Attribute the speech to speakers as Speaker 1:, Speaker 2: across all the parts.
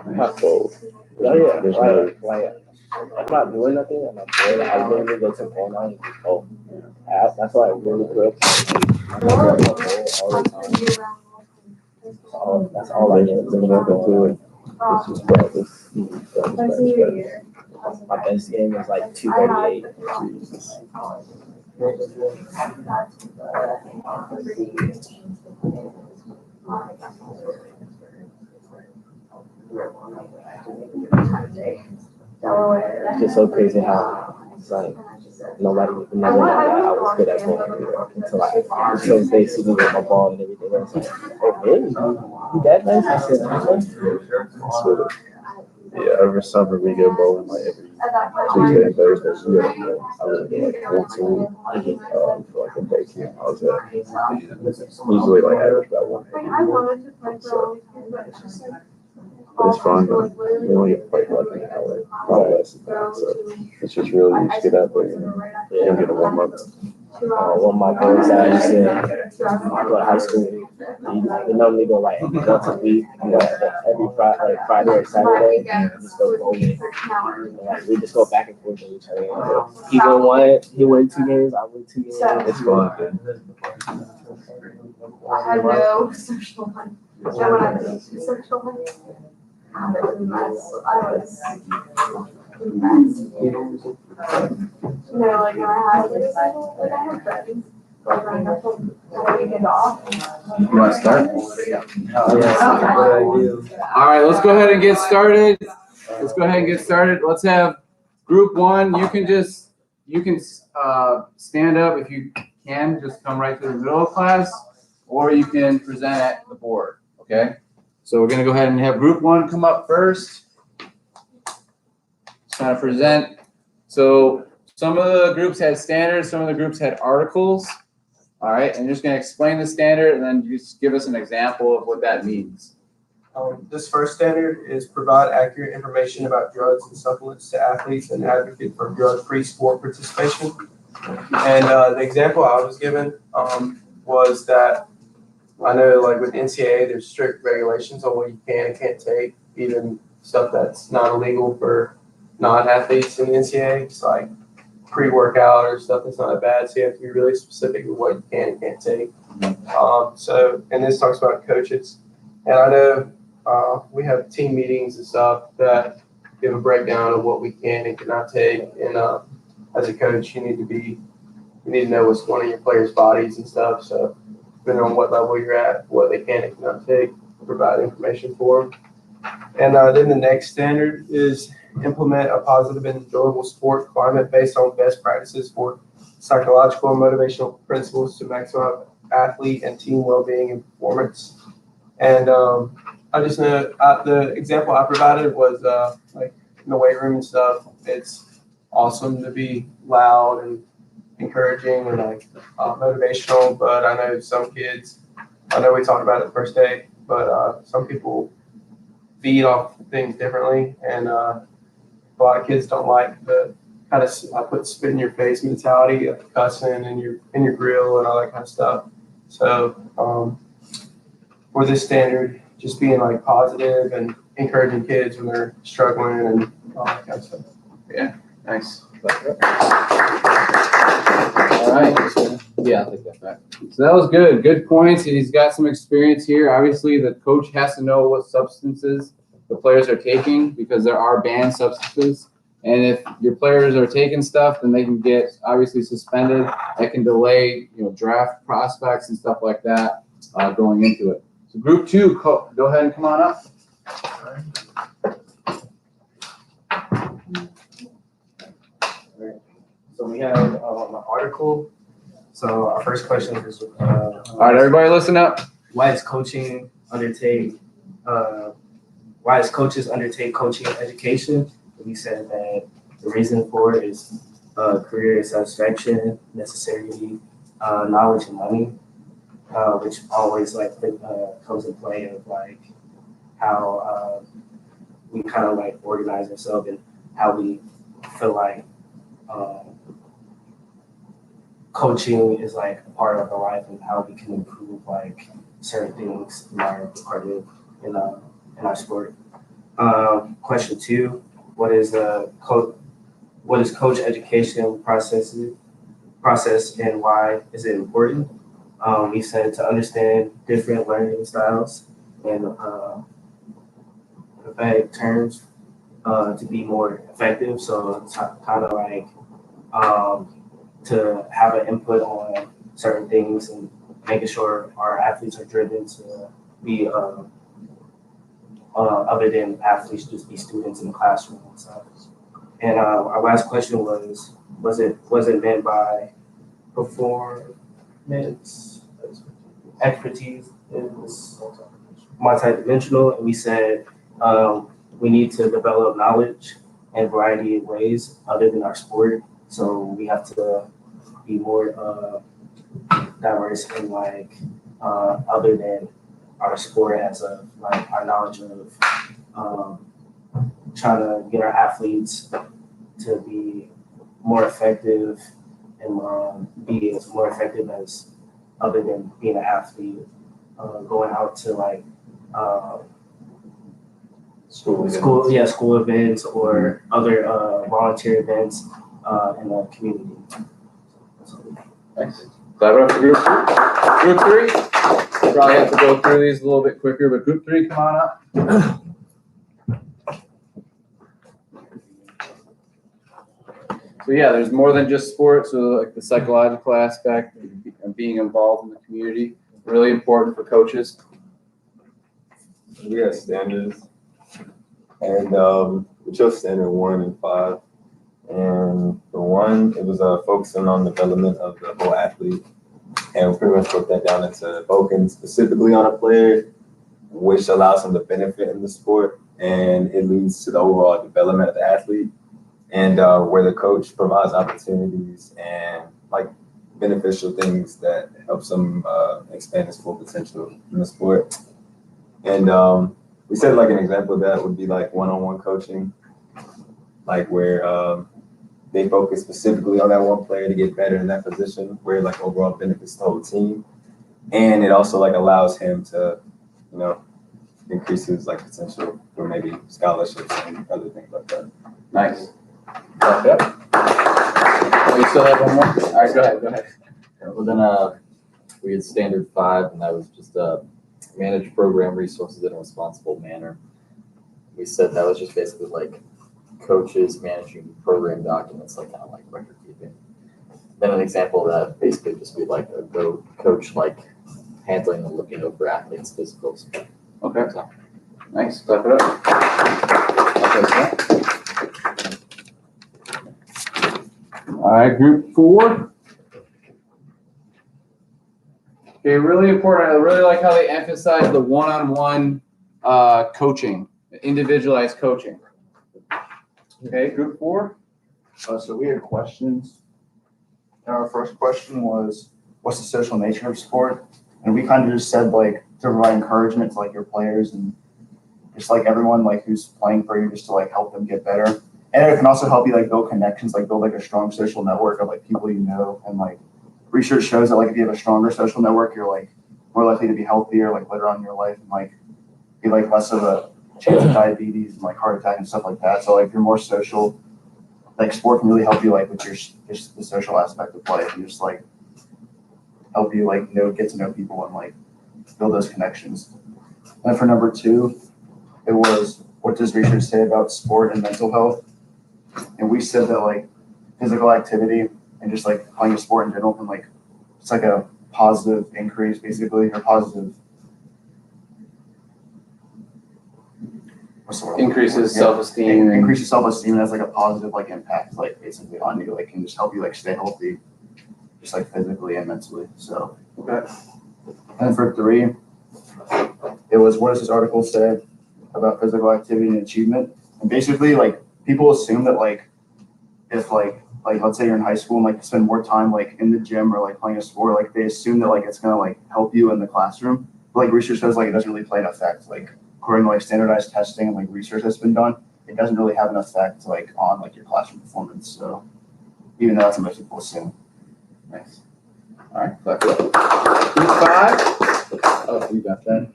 Speaker 1: Not cold. Oh yeah, like I'm not doing nothing and I'm bored. I literally go to the phone and oh, that's why I really grew up. I'm all the time. So that's all I get. Living up into it. It's just practice. My best game was like 238. It's just so crazy how it's like nobody never knew that I was good at bowling until they see me with my ball and everything else. Like, oh really? You that nice? I said, okay. Yeah, every summer we go bowling like every Tuesday and Thursday. So yeah, I really go like once a week for like a day camp. I was usually like average about 1. So it's fun, but we only get to play for like an hour, probably less than that. So it's just really you just get out there and get a warm up. One of my boys that I used to go to high school, we normally go like once a week, every Friday or Saturday, just go bowling. Like, we just go back and forth with each other. He won 2 games, I won 2 games. It's fun.
Speaker 2: I had no social life. And when I was social life, I was a mess. Like when I had friends.
Speaker 3: You want to start? All right, let's go ahead and get started. Let's have group 1. You can stand up if you can. Just come right to the middle of class, or you can present at the board. Okay. So we're gonna go ahead and have group 1 come up first. Just kind of present. So some of the groups had standards, some of the groups had articles. All right, and you're just going to explain the standard and then just give us an example of what that means.
Speaker 4: This first standard is provide accurate information about drugs and supplements to athletes and advocate for drug-free sport participation. And the example I was given was that I know like with NCAA, there's strict regulations on what you can and can't take, even stuff that's not illegal for non-athletes in the NCAA. It's like pre-workout or stuff that's not that bad, so you have to be really specific with what you can and can't take. And this talks about coaches, and I know we have team meetings and stuff that give a breakdown of what we can and cannot take. And as a coach, you need to know what's going on in your players' bodies and stuff. So depending on what level you're at, what they can and cannot take, provide information for them. And then the next standard is implement a positive and enjoyable sport climate based on best practices for psychological and motivational principles to maximize athlete and team well-being and performance. And I just know the example I provided was like in the weight room and stuff. It's awesome to be loud and encouraging and like motivational, but I know some kids, I know we talked about it the first day, but some people feed off things differently, and a lot of kids don't like the kind of I put spit in your face mentality of cussing and your grill and all that kind of stuff. So for this standard, just being like positive and encouraging kids when they're struggling and all that kind of stuff.
Speaker 3: Yeah, nice. All right. Yeah, I'll take that back. So that was good. Good points. He's got some experience here. Obviously, the coach has to know what substances the players are taking because there are banned substances. And if your players are taking stuff, then they can get obviously suspended. That can delay, draft prospects and stuff like that going into it. So group 2, go ahead and come on up.
Speaker 5: So we have an article. So our first question is,
Speaker 3: all right, everybody listen up.
Speaker 5: Why is coaches undertake coaching education? We said that the reason for it is career satisfaction, necessary knowledge and money, which always comes in play of like how we kind of like organize ourselves and how we feel like coaching is like a part of our life and how we can improve like certain things in our department in our sport. Question 2: What is coach education process and why is it important? We said to understand different learning styles and emphatic terms to be more effective. So it's kind of like to have an input on certain things and making sure our athletes are driven to be other than athletes, just be students in the classroom and stuff. And our last question was it meant by performance expertise is multidimensional, and we said we need to develop knowledge in a variety of ways other than our sport. So we have to be more diverse in like other than our sport, as of like our knowledge of trying to get our athletes to be more effective and be as more effective as other than being an athlete, going out to like school events or other volunteer events in the community.
Speaker 3: Nice. Clap it up for group 2. Group 3. Probably have to go through these a little bit quicker, but group 3, come on up. So yeah, there's more than just sports. So like the psychological aspect and being involved in the community, really important for coaches.
Speaker 6: We have standards, and we chose standard 1 and 5. And for 1, it was focusing on development of the whole athlete, and we pretty much broke that down into focusing specifically on a player, which allows him to benefit in the sport, and it leads to the overall development of the athlete, and where the coach provides opportunities and like beneficial things that helps him expand his full potential in the sport. And we said like an example of that would be like one-on-one coaching, like where they focus specifically on that one player to get better in that position, where like overall benefits the whole team. And it also like allows him to, you know, increase his like potential for maybe scholarships and other things like that.
Speaker 3: Nice. Yep. Oh, you still have one more? All right, go ahead.
Speaker 7: Well, then we had standard 5, and that was just manage program resources in a responsible manner. We said that was just basically like coaches managing program documents, like kind of like record keeping. Then an example of that basically just be like a coach like handling and looking over athletes' physicals.
Speaker 3: Okay. So, nice. Clap it up. Okay, all right, group 4. Okay, really important. I really like how they emphasize the one-on-one coaching, individualized coaching. Okay, group 4.
Speaker 8: So we had questions. And our first question was, what's the social nature of sport? And we kind of just said like to provide encouragement to like your players and just like everyone like who's playing for you, just to like help them get better. And it can also help you like build connections, like build like a strong social network of like people you know. And like research shows that like if you have a stronger social network, you're like more likely to be healthier like later on in your life and like be like less of a chance of diabetes and like heart attack and stuff like that. So like if you're more social, like sport can really help you like with your just the social aspect of life and just like help you like get to know people and like build those connections. And for number 2, it was, what does research say about sport and mental health? And we said that like physical activity and just like playing a sport in general can like, it's like a positive increase basically, or positive.
Speaker 3: Increases self-esteem.
Speaker 8: Increases self-esteem and has like a positive like impact like basically on you, like can just help you like stay healthy, just like physically and mentally. So
Speaker 3: Okay.
Speaker 8: And for 3, it was, what does this article say about physical activity and achievement? And basically like people assume that like if like let's say you're in high school and like you spend more time like in the gym or like playing a sport, like they assume that like it's gonna like help you in the classroom. But like research says like it doesn't really play an effect. Like according to like standardized testing and like research that's been done, it doesn't really have an effect like on like your classroom performance. So even though that's what most people assume.
Speaker 3: Nice. All right, clap it up. Group 5. Oh, you got that?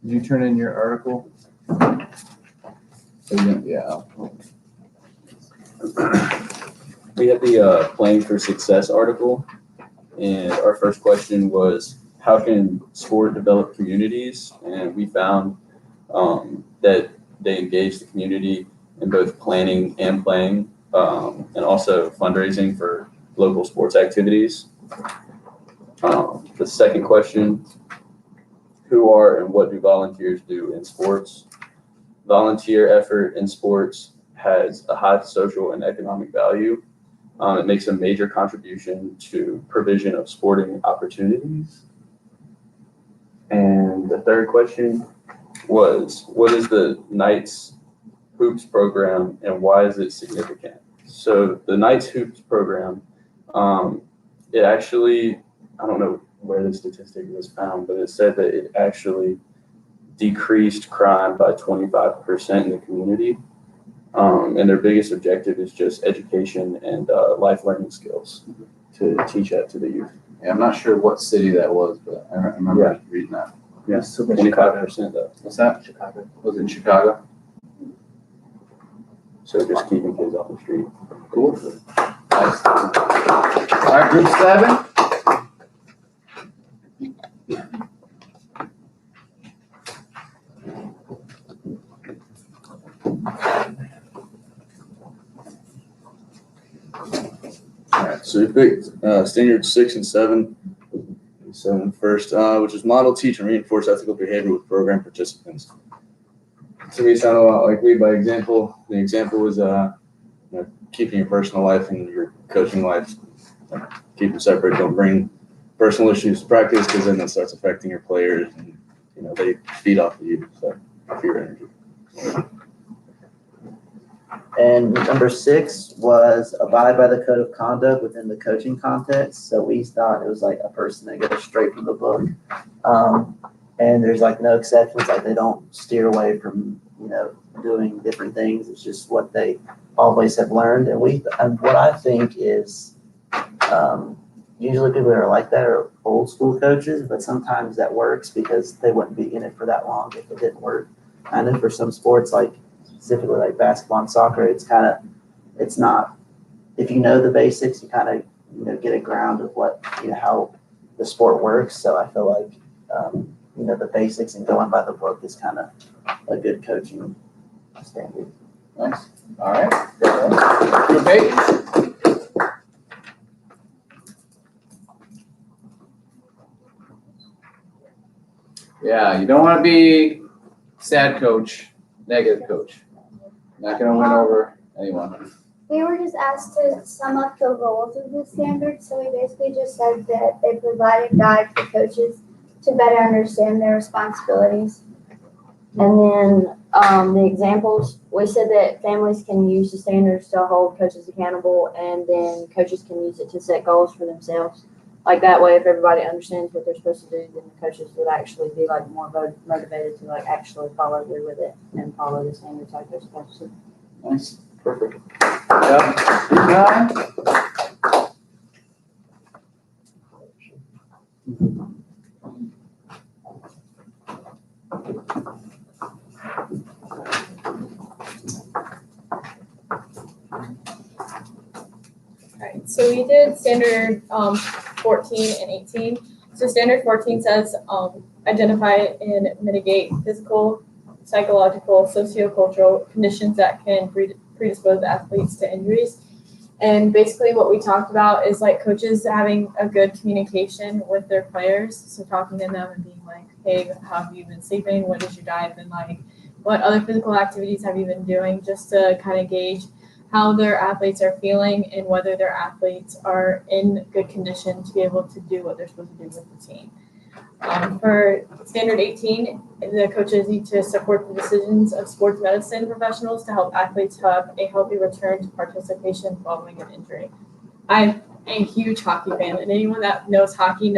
Speaker 3: Did you turn in your article? Yeah.
Speaker 9: We have the Playing for Success article, and our first question was, how can sport develop communities? And we found that they engage the community in both planning and playing, and also fundraising for local sports activities. The second question, who are and what do volunteers do in sports? Volunteer effort in sports has a high social and economic value. It makes a major contribution to provision of sporting opportunities. And the third question was, what is the Knights Hoops program and why is it significant? So the Knights Hoops program, it actually, I don't know where the statistic was found, but it said that it actually decreased crime by 25% in the community. And their biggest objective is just education and life learning skills to teach that to the youth.
Speaker 3: Yeah, I'm not sure what city that was, but I remember reading that.
Speaker 9: Yeah, 25% though.
Speaker 3: What's that?
Speaker 1: Chicago.
Speaker 3: Was it in Chicago?
Speaker 9: So just keeping kids off the street.
Speaker 3: Cool. Nice. All right, group 7.
Speaker 10: So we picked standards 6 and 7. So first, which is model, teach, and reinforce ethical behavior with program participants. To me, sound a lot like lead by example. The example was keeping your personal life and your coaching life, keep them separate. Don't bring personal issues to practice because then that starts affecting your players, and they feed off of you, so off your energy.
Speaker 1: And number 6 was abide by the code of conduct within the coaching context. So we thought it was like a person that goes straight from the book. And there's like no exceptions, like they don't steer away from, doing different things. It's just what they always have learned. And what I think is usually people that are like that are old school coaches, but sometimes that works because they wouldn't be in it for that long if it didn't work. I know for some sports, like specifically like basketball and soccer, it's not, if you know the basics, you kind of, get a ground of what, how the sport works. So I feel like, the basics and going by the book is kind of a good coaching standard.
Speaker 3: Nice. All right. Group 8. Yeah, you don't want to be sad coach, negative coach. Not going to win over anyone.
Speaker 11: We were just asked to sum up the roles of the standard, so we basically just said that they provide a guide for coaches to better understand their responsibilities.
Speaker 2: And then the examples, we said that families can use the standards to hold coaches accountable, and then coaches can use it to set goals for themselves. Like that way, if everybody understands what they're supposed to do, then the coaches would actually be like more motivated to like actually follow through with it and follow the standards like they're supposed to.
Speaker 3: Nice. Perfect. Yep. Group 9.
Speaker 12: Alright, so we did standard 14 and 18. So standard 14 says identify and mitigate physical, psychological, sociocultural conditions that can predispose athletes to injuries. And basically what we talked about is like coaches having a good communication with their players. So talking to them and being like, hey, how have you been sleeping? What has your diet been like? What other physical activities have you been doing? Just to kind of gauge how their athletes are feeling and whether their athletes are in good condition to be able to do what they're supposed to do with the team. For standard 18, the coaches need to support the decisions of sports medicine professionals to help athletes have a healthy return to participation following an injury. I'm a huge hockey fan, and anyone that knows hockey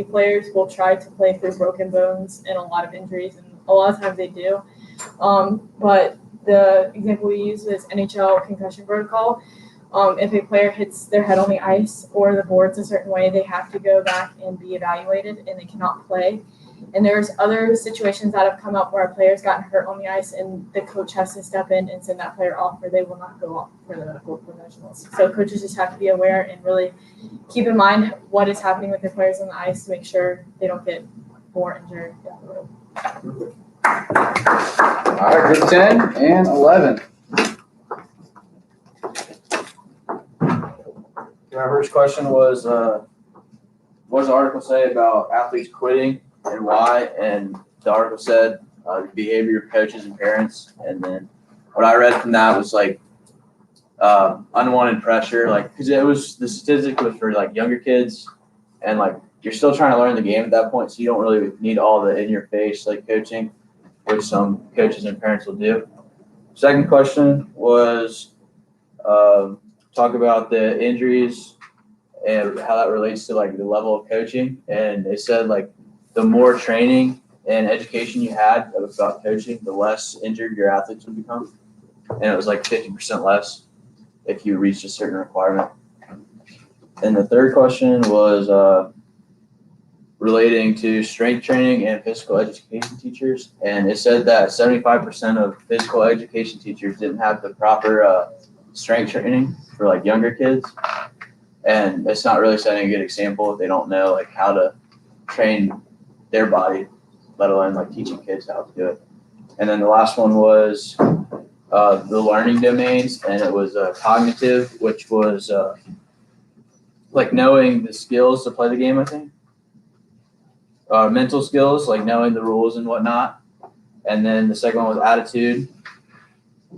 Speaker 12: players will try to play through broken bones and a lot of injuries, and a lot of times they do. But the example we used was NHL concussion protocol. If a player hits their head on the ice or the boards a certain way, they have to go back and be evaluated and they cannot play. And there's other situations that have come up where a player's gotten hurt on the ice and the coach has to step in and send that player off or they will not go off for the medical professionals. So coaches just have to be aware and really keep in mind what is happening with their players on the ice to make sure they don't get more injured down the road.
Speaker 3: All right, group 10 and 11.
Speaker 10: My first question was, what does the article say about athletes quitting and why? And the article said the behavior of coaches and parents. And then what I read from that was like unwanted pressure, like because it was the statistic was for like younger kids, and like you're still trying to learn the game at that point, so you don't really need all the in your face like coaching, which some coaches and parents will do. Second question was talk about the injuries and how that relates to like the level of coaching. And they said like the more training and education you had about coaching, the less injured your athletes would become. And it was like 50% less if you reached a certain requirement. And the third question was relating to strength training and physical education teachers. And it said that 75% of physical education teachers didn't have the proper strength training for like younger kids. And it's not really setting a good example if they don't know like how to train their body, let alone like teaching kids how to do it. And then the last one was the learning domains, and it was cognitive, which was like knowing the skills to play the game, I think. Mental skills, like knowing the rules and whatnot. And then the second one was attitude,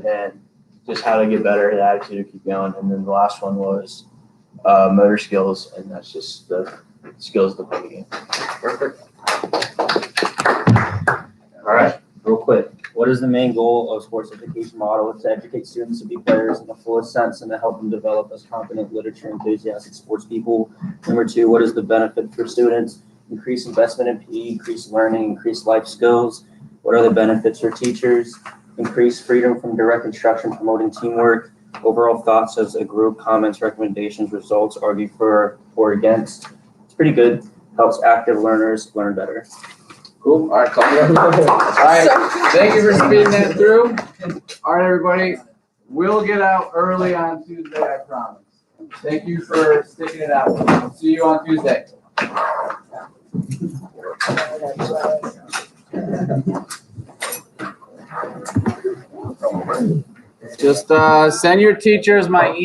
Speaker 10: and just how to get better at attitude to keep going. And then the last one was motor skills, and that's just the skills to play the game.
Speaker 13: Perfect. All right, real quick. What is the main goal of sports education model? It's to educate students to be players in the fullest sense and to help them develop as competent, literature, enthusiastic sports people. Number 2, what is the benefit for students? Increase investment in PE, increase learning, increase life skills. What are the benefits for teachers? Increase freedom from direct instruction, promoting teamwork. Overall thoughts as a group, comments, recommendations, results, argue for or against. It's pretty good. Helps active learners learn better.
Speaker 3: Cool. All right, Claudia. All right, thank you for speeding that through. All right, everybody. We'll get out early on Tuesday, I promise. Thank you for sticking it out. I'll see you on Tuesday. Just send your teachers my email.